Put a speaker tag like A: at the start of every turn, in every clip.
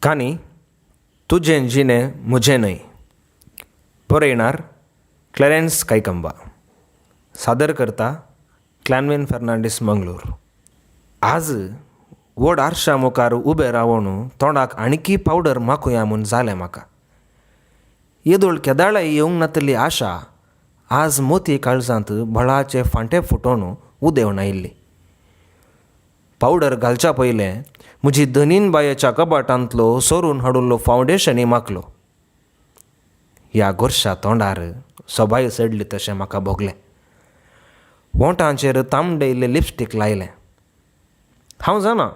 A: कानी तुझें जिणे मुझें न्हय. बरयणार क्लॅरेन्स कायकंबा. सादर करता क्लॅनविन फेर्नांडीस मंगळूर. आज व्हड आरशा मुखार उबें रावून तोंडाक आनीकी पावडर माखुया म्हूण जालें म्हाका. येदोळ केदाळाय येवंक नातली आशा आज मोती काळजांत बळाचे फांटे फुटोवन उदेंवन आयिल्ली. पावडर घालच्या पयलें म्हजी धनीन बायेच्या कपाटांतलो सोरून हाडुल्लो फावंडेशनय माखलो. ह्या गोरशा तोंडार सोबाय चडली तशें म्हाका भोगलें. ओंठांचेर तांबडेल्लें लिपस्टीक लायलें. हांव जाणा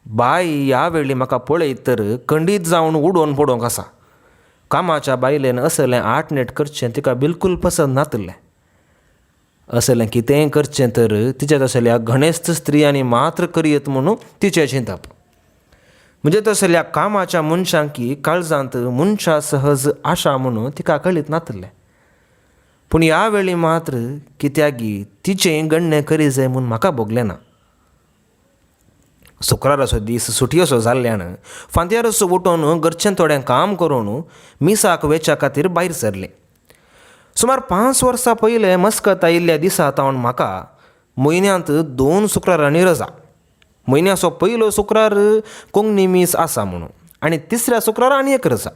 A: बाय ह्या वेळी म्हाका पळयत तर खंडीत जावन उडोवन पडोवंक आसा. कामाच्या बायलेन असलें आटनेट करचें तिका बिलकूल पसंद नातलें. असलें कितेंय करचें तर तिचे तसल्या घणेस्त स्त्रियांनी मात्र करियत म्हणून तिचें चिंतप. म्हणजे तसल्या कामाच्या मनशांकी काळजांत मनशा सहज आशा म्हणून तिका कळीत नातलें. पूण ह्या वेळी मात्र कित्यागी तिचें गण्य करी जाय म्हूण म्हाका भोगलें ना. शुक्राराचो दीस सुटयोसो जाल्ल्यान फांत्यारसो उठोवन घरचें थोडें काम करून मिसाक वेच्या खातीर भायर सरलें. सुमार 5 वर्सां पयलें मस्कत आयिल्ल्या दिसा तावन म्हाका म्हयन्यांत 2 शुक्रारांनी रजा. म्हयन्याचो पयलो शुक्रार कोंकणी मीस आसा म्हणून आनी तिसऱ्या शुक्रार आनी एक रजा.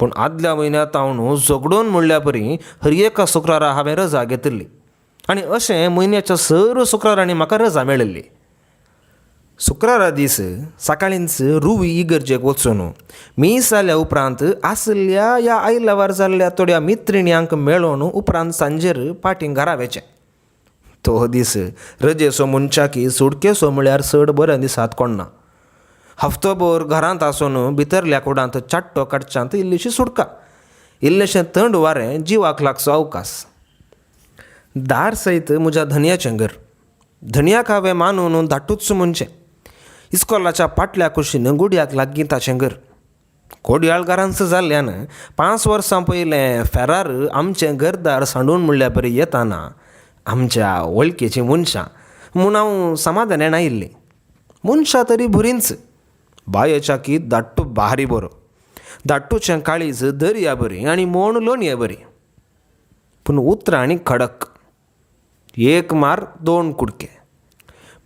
A: पूण आदल्या म्हयन्यांत हांव झगडून म्हणल्या परी हर एका शुक्रारा हांवें रजा घेतिल्ली आनी अशें म्हयन्याच्या सर शुक्रारांनी म्हाका रजा मेळिल्ली. शुक्रारा दीस सकाळींच रुवी इगर्जेक वचून मीस जाल्या उपरांत आसल्या ह्या आयल्यावार जाल्ल्या थोड्या मित्रिण्यांक मेळोवन उपरांत सांजेर पाटींग घरा वेचें. तो दीस रजेचो मनशाकी सुडकेसो म्हळ्यार चड बऱ्या दिसांत कोणना. हफ्तोभर घरांत आसून भितरल्या कुडांत चाट्टो काडच्यांत इल्लीशी सुटका, इल्लेशें थंड वारें जिवाक लागचो अवकाश. दार सयत म्हज्या धनयाचें घर. धनयाक हांवें मानून धाडटूच म्हणचें. इस्कॉलाच्या फाटल्या कुशीन गुडयाक लागीं ताचें घर. कोडयाळ घरांच जाल्ल्यान 5 वर्सां पयलें फेरार आमचें घरदार सांडून म्हणल्या परी येताना आमच्या वळखीचीं मनशां म्हूण हांव समाधानान आयिल्लीं. मनशां तरी बरींच. बायेच्या की धाट्टू भारी बरो. धाट्टूचें काळीज दर्या बरी आनी मोण लोणये बरी. पूण उतरां आनी खडक. 1 मार 2 कुडके.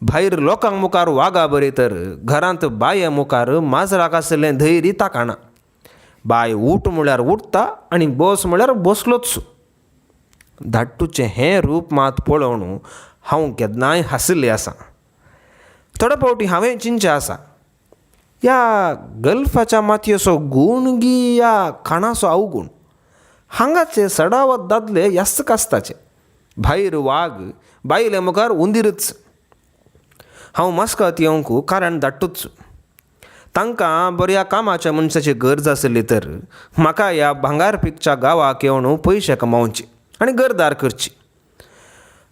A: भायर लोकांक मुखार वागा बरी तर घरांत बाये मुखार माजराक आसलें धैर्य ताकाना. बाय उठ म्हळ्यार उठता आनी बस म्हळ्यार बसलोच. धाट्टूचें हें रूप मात पळोवन हांव केन्नाय हांसिल्लें आसा. थोडे फावटी हांवें चिंतचें आसा ह्या गल्फाच्या मातयेचो गूण गी या खाणाचो अवगूण. हांगाचे सडावत दादले यास्त कास्ताचे. भायर वाग, बायले मुखार उंदीरच. हांव मस्कत येवंक कारण धाडटूच. तांकां बऱ्या कामाच्या मनशाची गरज आसली तर म्हाका ह्या भांगार पिकच्या गांवाक येवन पयशे कमावचे आनी घरदार करची.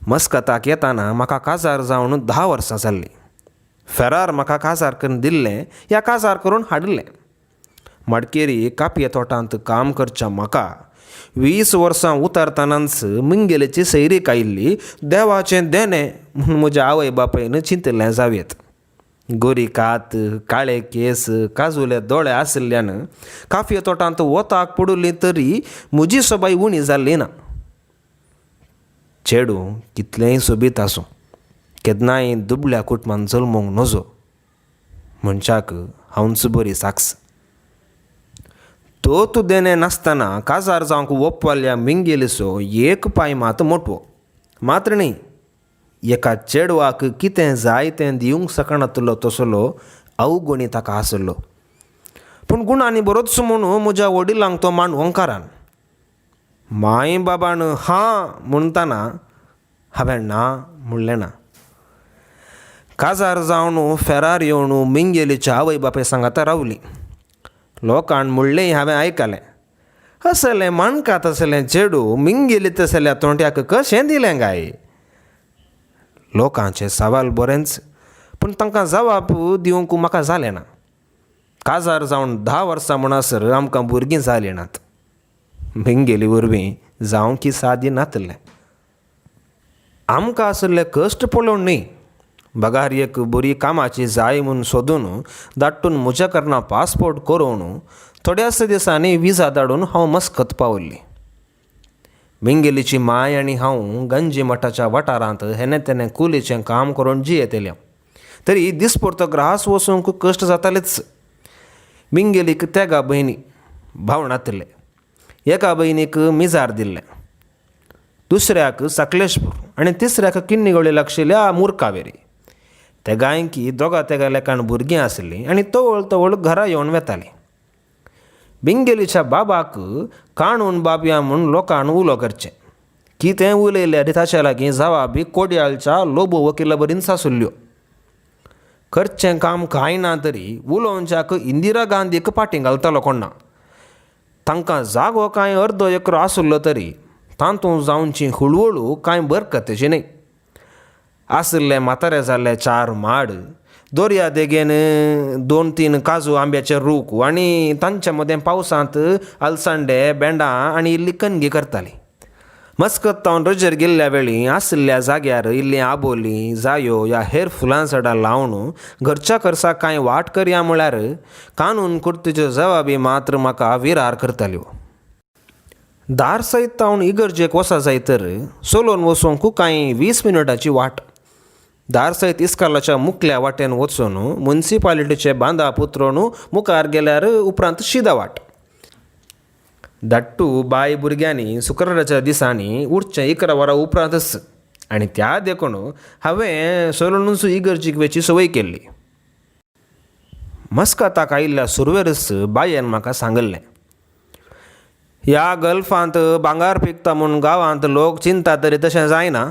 A: मस्कताक येताना म्हाका काजार जावन 10 वर्सां जाल्लीं. फेरार म्हाका काजार करून दिल्लें या काजार करून हाडलें. मडकेरी कापये तोटांत काम करच्या म्हाका 20 वर्सां उतारतनाच मंगेलेची सैरीक आयिल्ली. देवाचें देणें म्हूण म्हज्या आवय बापायन चिंतलें जावेत. गोरी कात, काळे केस, काजुले दोळे आशिल्ल्यान काफये तोटांत वताक पडुली तरी म्हजी सोबाय उणी जाल्ली ना. चेडू कितलेंय सोबीत आसूं, केन्नाय दुबळ्या कुटुंबांत जल्मोंक नजो मनशाक हांवच बरी साक्स. तो तूं देणें नासतना काजार जावंक ओपवाल्या मिंगेलीचो एक पांय मात मोटवो. मात्र न्ही, एका चेडवाक कितें जाय तें दिवंक शकनातलो तसलो अवगुणी ताका आसलो. पूण गुणांनी बरोच म्हणून म्हज्या वडिलांक तो मांड ओंकारान. माय बाबान हां म्हणटाना हांवें ना म्हणलें ना. काजार जावन फेरार येवन मिंगेलीच्या आवय बापाय सांगाता रावलीं. लोकांन म्हणलें हांवें आयकलें, असलें माणकात असलें चेडू मिंगेली तसल्या तोंड्याक कशें दिलें गाय. लोकांचे सवाल बरेंच, पूण तांकां जवाब दिवंक म्हाका जालें ना. काजार जावन 10 वर्सां म्हणसर आमकां भुरगीं जालीं नात. मिंगेली वरवीं जावंक की सादी नातलें. आमकां आसले कश्ट पळोवन न्ही, बगार एक बरी कामाची जाय म्हूण सोदून धाडटून म्हज्या कारणां पासपोर्ट करून थोड्याच दिसांनी विजा धाडून हांव मस्कत पावल्ली. मिंगेलीची माय आनी हांव गंजी मठाच्या वाठारांत हेने तेने कुलीचें काम करून जियेतेल्या. तरी दिसपुरतो ग्रास वचूंक कश्ट जातालेच. मिंगेलीक तेगा भयणी भावणातले. एका भयणीक मिजार दिल्लें, दुसऱ्याक सकलेशपूर आनी तिसऱ्याक किन्नीगोळी लागशिल्ल्या मुरकावेरी. ते गांयकी दोगा तेगा लेकान भुरगीं आसलीं आनी तवळ तवळ घरा येवन वेतालीं. मिंगेलीच्या बाबाक काणून बाबया म्हूण लोकांन उलो करचें. कितें उलयल्यार ताचे लागीं जवाबी कोड्याळच्या लोबो वकिला बरीन सासुल्ल्यो. करचें काम कांय ना तरी उलोवच्याक इंदिरा गांधीक फाटीं घालतालो कोण ना. तांकां जागो कांय अर्दो एकरो आसुल्लो तरी तातूंत जावची हळुहळू कांय बरकतेची न्हय. आसले म्हातारे जाल्ले 4 माड, दर्या देगेन 2-3 काजू आंब्याचे रूख आनी तांचे मदें पावसांत आलसांडे बेंडां आनी इल्ली कणगी करतालीं. मस्कत तावन रजेर गेल्ल्या वेळी आसल्या जाग्यार इल्लीं आबोलीं जायो ह्या हेर फुलां झाडां लावन घरच्या खर्सा कांय वाट करया म्हळ्यार कानून कुर्तेच्यो जवाबी मात्र म्हाका विरार करताल्यो. दार सयत तावन इगर्जेक वसा जाय तर चलोवन वचूंक कांय 20 मिनटाची वाट. दार सयत इस्कालाच्या मुखल्या वाटेन वचून मुन्सिपालिटीचे बांदा पुत्रोवन मुखार गेल्यार उपरांत शिदा वाट. धाट्टू बाय भुरग्यांनी शुक्राराच्या दिसांनी उठचें 11 वरां उपरांतच आनी त्या देखून हांवें चलोवनूच इगर्जीक वेची संवय केल्ली. मस्कताक आयिल्ल्या सुरवेरस बायेन म्हाका सांगल्लें, ह्या गल्फांत भांगार पिकता म्हूण गांवांत लोक चिंता तरी तशें जायना.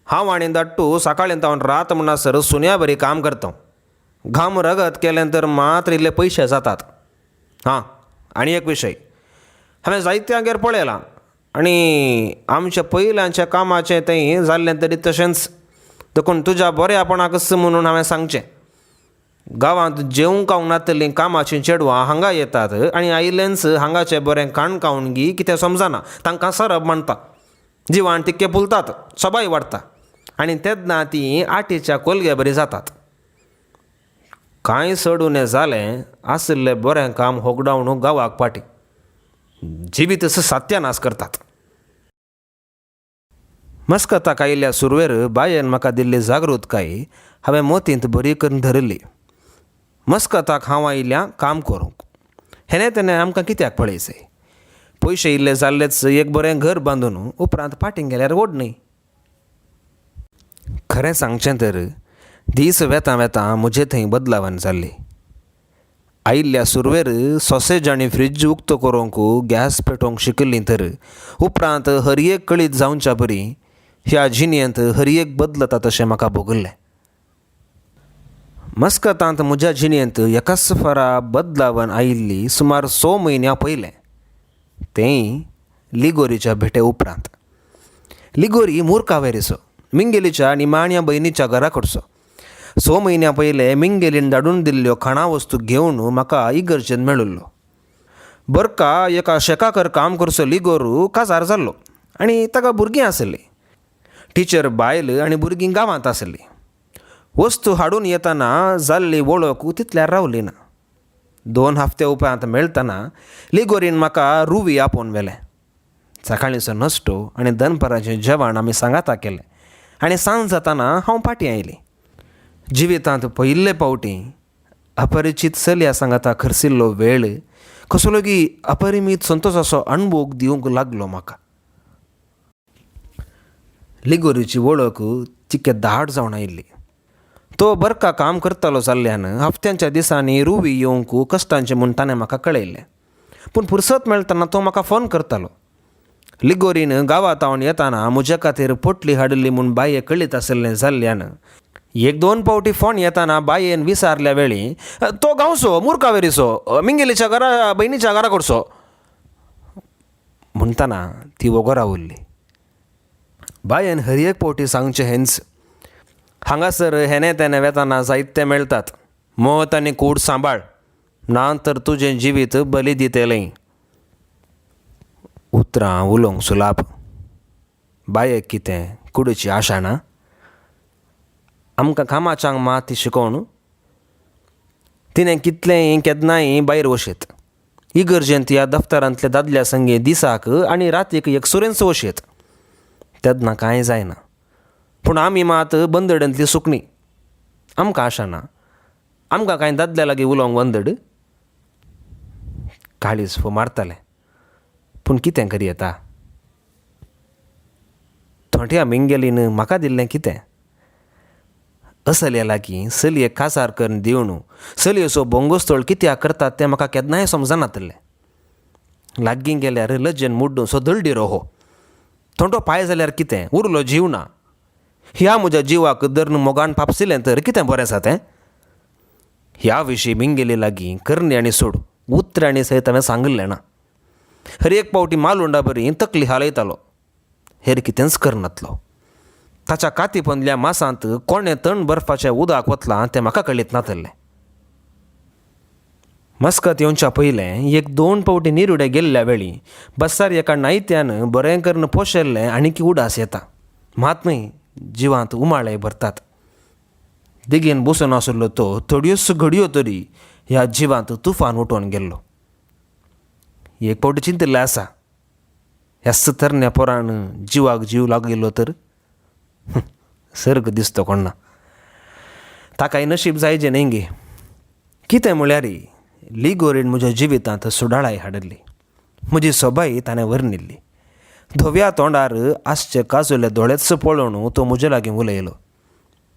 A: हांव आनी धाट्टू सकाळीं तावन रात म्हणसर सुन्या बरी काम करता. घाम रगत केलें तर मात्र इल्ले पयशे जातात. हां, आनी एक विशय, हांवें जायत्यांगेर पळयलां आनी आमच्या पयल्यांच्या कामाचें तें जाल्लें तरी तशेंच. देखून तुज्या बऱ्यापणाकच म्हणून हांवें सांगचें. गांवांत जेवूंक खावंक नातलीं कामाचीं चेडवां हांगा येतात आनी आयिल्लेंच हांगाचें बरें खाण खावन गी कितें समजना तांकां सरब म्हणटा. जिवाण तितके फुलतात, सबाय वाडटा आनी तेन्ना तीं आटीच्या कोलगे बरी जातात. कांय सडून जालें आसलें बरें काम होगडावन गांवाक पाटी. जिवीतच सत्यानाश करतात. मस्कताक आयिल्ल्या सुरवेर बायेन म्हाका दिल्ली जागृतकाय हांवें मोतींत बरी करून धरली. मस्कताक हांव आयिल्ल्यां काम करूंक. हेणे तेणें आमकां कित्याक पळयचें. पयशे इल्ले जाल्लेच एक बरें घर बांदून उपरांत फाटीं गेल्यार ओड न्हय. खरें सांगचें तर दीस वेतां वेतां म्हजे थंय बदलावन जाल्ली. आयिल्ल्या सुरवेर सॉसेज आनी फ्रीज उक्त करूंक गॅस पेटोवंक शिकलीं तर उपरांत हर एक कळीत जावच्या बरी ह्या जिणेंत हर एक बदलता तशें म्हाका भोगल्लें. मस्कतांत म्हज्या जिणेंत एकाच फरा बदलावन आयिल्ली सुमार 6 म्हयन्यां पयलें, तेंय लिगोरीच्या भेटे उपरांत. लिगोरी मुरकावेरीचो, मिंगेलीच्या निमाण्या भयणीच्या घरा कडचो. 6 म्हयन्यां पयलें मिंगेलीन धाडून दिल्ल्यो खाणा वस्तू घेवन म्हाका इगर्जेन मेळिल्लो. बरका एका शेकाकर काम करचो लिगोरू काजार जाल्लो आनी ताका भुरगीं आसलीं. टिचर बायल आनी भुरगीं गांवांत आसलीं. वस्तू हाडून येतना जाल्ली वळख तितल्यार रावली ना. 2 हफ्ते उपरांत मेळटना लिगोरीन म्हाका रुवी आपोवन व्हेलें. सकाळींचो नश्टो आनी दनपाराचें जेवण आमी सांगाता केलें आनी सांज जाताना हांव फाटीं आयलीं. जिवितांत पयिल्ले फावटी अपरिचीत चलया सांगाता खर्चिल्लो वेळ कसलो गी अपरिमीत संतोशाचो अणभव दिवंक लागलो म्हाका. लिगोरीची वळख तितके दाट जावन आयिल्ली. तो बरका काम करतालो जाल्ल्यान हफ्त्यांच्या दिसांनी रुवी येवंक कश्टांचें म्हूण ताणें म्हाका कळयलें. पूण फुरसत मेळटना तो म्हाका फोन करतालो. लिगोरीन गांवांत हांव येताना म्हजे खातीर पोटली हाडिल्ली म्हूण बाये कळीत आसलें जाल्ल्यान 1-2 फावटी फोन येताना बायेन विचारल्या वेळी तो गांवचो मुरकावेरीचो मिंगेलीच्या घरा भयणीच्या घरा कडचो म्हणटना ती वगोरा उरली. बायेन हर एक फावटी सांगचें हेंच, हांगासर हेने तेने वेताना जायते मेळटात. मत आनी कूड सांबाळ ना तर तुजें जिवीत बली दितेलें. उतरां उलोवंक सुलाभ, बायेक कितें कुडीची आशा ना. आमकां कामाच्यांक मात ती शिकोवन तिणें कितलेंय केन्नाय भायर वशेत. इगर्जेंत ह्या दफ्तरांतल्या दादल्या संगे दिसाक आनी रातीक एकसुरेंच वशेत. तेदना कांय जायना. पूण आमी मात बंदड्यांतली सुकणीं. आमकां आशा ना. आमकां कांय दादल्या लागीं उलोवंक बंदड. काळीज मारतालें. पूण कितें करी येता. थोट्या मिंगेलीन म्हाका दिल्लें कितें. असले लागीं चलयेक काजार करून दिवन चलयेचो बोंगोस्तोळ कित्याक करतात तें म्हाका केन्नाय समजनातलें. लागीं गेल्यार लज्जेन मुड्डून सो दळडिरो हो. थोंडो पाय जाल्यार कितें उरलो जीव ना. ह्या म्हज्या जिवाक धरून मोगान पापसिलें तर कितें बरें आसा तें. ह्या विशीं मिंगेली लागीं करणी आनी सोड उतरांनी सयत हांवें सांगलें ना. हर एक पावटी मालुंडा बरी तकली हालयतालो. हेर कितेंच करनातलो. ताच्या काती पंदल्या मासांत कोणें तण बर्फाचें उदक वतलां तें म्हाका कळीत नातलें. मस्कत येवच्या पयलें 1-2 पावटी निरुडे गेल्ल्या वेळी बसार एका नायत्यान बरें करून पोशेल्लें आनीक उडास येता. मात न्हय जिवांत उमाळे भरतात. देगेन बसून आशिल्लो तो थोड्योच घडयो तरी ह्या जिवांत तुफान उठोवन गेल्लो. एक पावटी चिंतिल्लें आसा ह्या तरण्या पोरान जिवाक जीव लागिल्लो तर सर्ग दिसतो कोणा. ताकाय नशीब जायजें न्ही गे. कितें म्हळ्यार लिगोरीन म्हज्या जिवितांत सुडाळाय हाडिल्ली. म्हजी सोबाय ताणें वर्णिल्ली. धव्या तोंडार आसचे काजुले दोळेच पळोवन तो म्हजे लागीं उलयलो.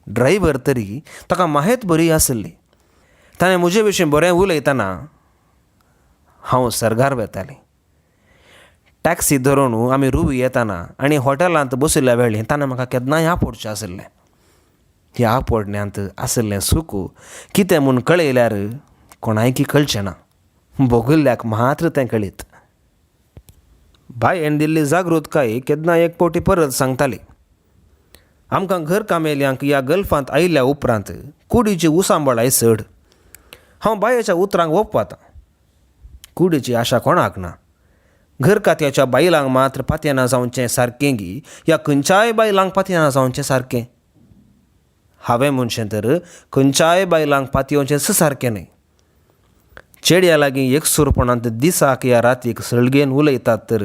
A: ड्रायव्हर तरी ताका माहेत बरी आसली. ताणें म्हजे विशीं बरें उलयतना हांव सरगार वेतालें. टॅक्सी धरून आमी रुवी येताना आनी हॉटेलांत बशिल्ल्या वेळी ताणें म्हाका केन्नाय आपडचें आसलें. ह्या आपडण्यांत आसलें सूख कितें म्हूण कळयल्यार कोणायकी कळचें ना. भोगिल्ल्याक मात्र तें कळीत. बायेन दिल्ली जागृतकाय केन्ना एक पावटी परत सांगताली. आमकां घर कामेल्यांक ह्या गल्फांत आयिल्ल्या उपरांत कुडीची उसांबळाय चड. हांव बायेच्या उतरांक ओपवातां. कुडीची आशा कोणाक ना. घर कात्याच्या बायलांक मात्र पातयेना जावचें सारकें गी या खंयच्याय बायलांक पातयेना जावचें सारकें. हांवें म्हणचें तर खंयच्याय बायलांक पातयेवचेंच सारकें न्हय. चेड्या लागीं एकसूरपणांत दिसाक या रातीक सळगेन उलयतात तर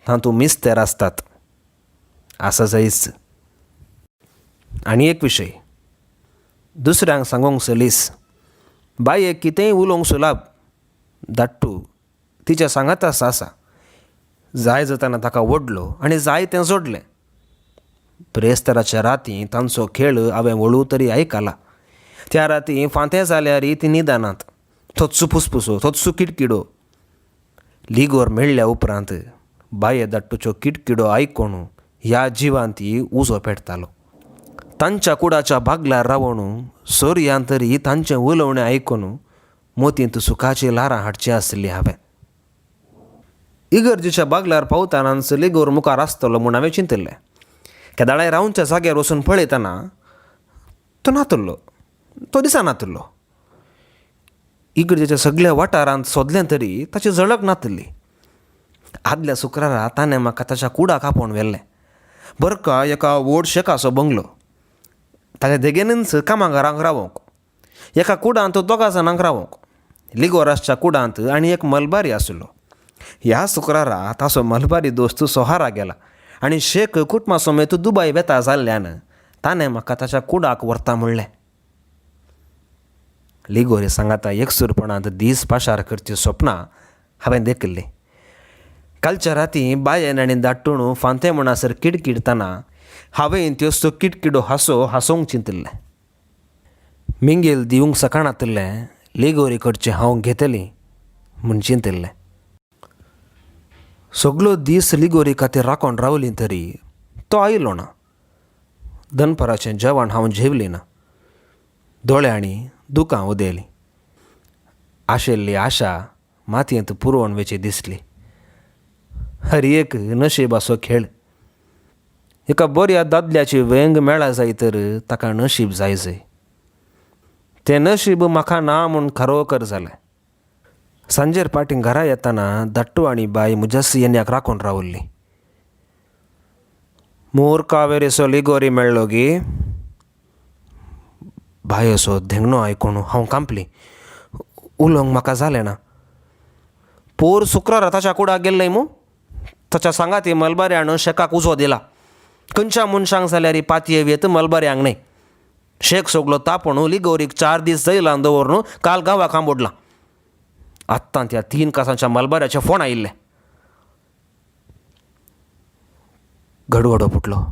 A: तातूंत मिस्तेर आसतात. आसा जायच. आनी एक विशय दुसऱ्यांक सांगूंक सलीस. बायेक कितेंय उलोवंक सुलाब. धाट्टू तिच्या सांगातास आसा. जाय जाताना ताका ओडलो आनी जाय तें जोडलें. ब्रेस्ताराच्या राती तांचो खेळ हांवें वळू तरी आयकला. त्या राती फांतें जाल्यार ती निदानांत. थोत्सो फुसफुसो थोत्सो किटकिडो. लिगोर मेळ्ळ्या उपरांत बाये धाट्टूच्यो किटकिडो आयकून ह्या जिवान ती उजो पेटतालो. तांच्या कुडाच्या बागल्यार रावून सोर्यान तरी तांचें उलोवणें आयकून मोतींत सुखाची ल्हारां हाडची आसली हांवें. इगर्जेच्या बागल्यार पावतानाच लिगोर मुखार आसतलो म्हूण हांवें चिंतिल्लें. केदाळे रावंच्या जाग्यार वचून पळयतना तो नातुल्लो. तो दिसनातलो. इगर्जेच्या सगळ्या वाठारांत सोदलें तरी ताची झळक नातली. आदल्या शुक्रारा ताणें म्हाका ताच्या कुडाक आपोवन व्हेल्लें. बरका एका व्हड शेकाचो बंगलो. ताच्या देगेनच कामाक घरांक रावंक. एका कुडांत 2 जाणांक रावंक. लिगोरासच्या कुडांत आनी एक मलबारी आशिल्लो. ह्या शुक्रारा ताचो मलबारी दोस्त सोहारा गेला आनी शेक कुटुंबा समेत दुबय बेता जाल्ल्यान ताणें म्हाका ताच्या कुडाक व्हरता म्हणलें. लिगोरी सांगाता एकसूरपणांत दीस पाशार करची स्वप्नां हांवें देखिल्लीं. कालच्या राती बायेन आनी धाट्टून फांतें म्हणसर किडकिडतना हांवें त्योस्तो किटकिडो हांसोवंक चिंतिल्लें. मिंगेल दिवंक सकाणातलें लिगोरी कडचें हांव घेतलीं म्हूण चिंतिल्लें. सगळो दीस लिगोरी खातीर राखून रावलीं तरी तो आयलो ना. दनपाराचें जेवण हांव जेवली ना. दोळ्यांनी दुकां उदेलीं. आशिल्ली आशा मातयेंत पुरोवन वेची दिसली. हर एक नशिबाचो खेळ. एका बऱ्या दादल्याची वेंग मेळा जाय तर ताका नशीब जाय. तें नशीब म्हाका ना म्हूण खरोखर जालें. सांजेर पाटीं घरा येतना धाट्टू आनी बाय म्हज्याच येन्याक राखून रावल्लीं. मोर कावेरेचो लिगोरी मेळ्ळो गे. भाय असो धेंगणो आयकून हांव कांपली. उलोवंक म्हाका जालें ना. पोर शुक्रार ताच्या कुडाक गेल्ले मू. ताच्या सांगाती मलबाऱ्यान शेकाक उजो दिला. खंयच्या मनशांक जाल्यार ही पातये वेत मलबाऱ्यांक न्हय. शेक सगलो तापोवन लिगोरीक 4 दीस जैलान दवरून काल गांवाक आंबोडला. आत्तां त्या 3 कासांच्या मलबाऱ्याचे फोन आयिल्ले. गडगडो फुटलो.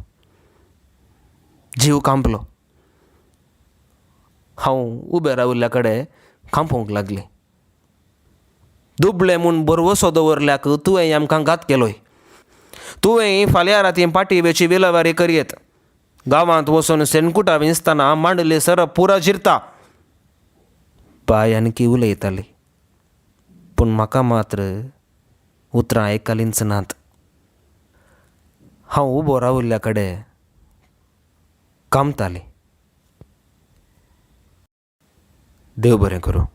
A: जीव कांपलो. हांव उबे राविल्ल्या कडेन कांपोवंक लागलें. दुबळे म्हूण बरवसो दवरल्याक तुवें आमकां घात केलोय. तुवें फाल्यां रातीं पाटयेची विलेवारी करयेत. गांवांत वचून सेनकुटां विंचतना मांडले सरप पुरो जिरता. बाय आनकी उलयताली. पूण म्हाका मात्र उतरां आयकलींच नात. हांव उबो राविल्ल्या कडेन कामतालें. देव बरें करूं.